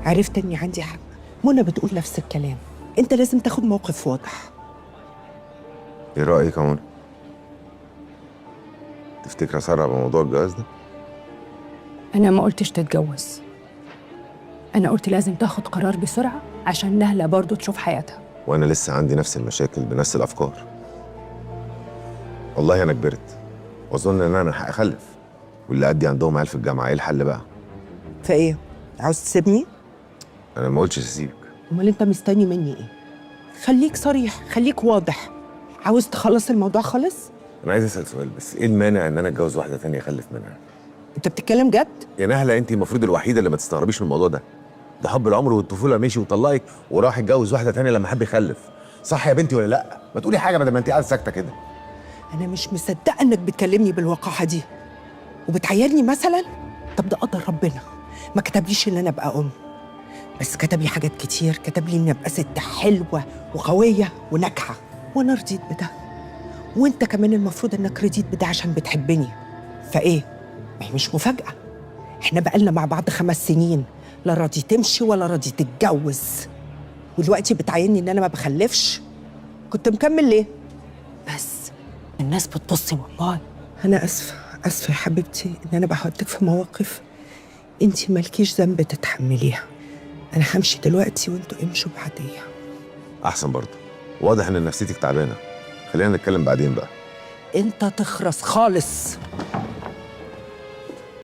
عرفت اني عندي حق. منى بتقول نفس الكلام، انت لازم تاخد موقف واضح. ايه رأيك يا منى؟ تفتكر اسرع بموضوع الجواز ده؟ أنا ما قلتش تتجوز، أنا قلت لازم تاخد قرار بسرعة عشان نهلة برضو تشوف حياتها. وانا لسه عندي نفس المشاكل بنفس الافكار. والله انا كبرت واظن ان انا هخلف، واللي قدي عندهم عيال في الجامعه، ايه الحل بقى؟ فايه؟ عاوز تسيبني؟ انا ما قلتش اسيبك. امال انت مستني مني ايه؟ خليك صريح، خليك واضح. عاوز تخلص الموضوع خالص؟ انا عايز اسال سؤال بس، ايه المانع ان انا اتجوز واحده ثانيه اخلف منها؟ انت بتتكلم جد؟ يا نهله انت المفروض الوحيده اللي ما تستغربيش من الموضوع ده. ده حب العمر والطفوله مشي وطلقك وراح يتجوز واحده ثانيه لما حب يخلف. صح يا بنتي ولا لا؟ ما تقولي حاجه بدل ما انت قاعده ساكته كده. انا مش مصدقه انك بتكلمني بالوقاحه دي وبتعايرني مثلا. طب ده قدر ربنا، ما كتبليش ان انا ابقى ام، بس كتب لي حاجات كتير. كتب لي اني ابقى ست حلوه وقويه وناجحه، وانا رضيت بده. وانت كمان المفروض انك رضيت بده عشان بتحبني. فايه؟ ما هي مش مفاجاه، احنا بقالنا مع بعض 5 سنين، لا راضي تمشي ولا راضي تتجوز، ودلوقتي بتعايرني ان انا ما بخلفش. كنت مكمل ليه؟ بس الناس بتبصي والله. انا اسفه يا حبيبتي ان انا بحطك في مواقف انتي مالكيش ذنب تتحمليها. انا همشي دلوقتي وانتوا امشوا بعديها. احسن برضه، واضح ان نفسيتك تعبانه. خلينا نتكلم بعدين بقى. انت تخرس خالص.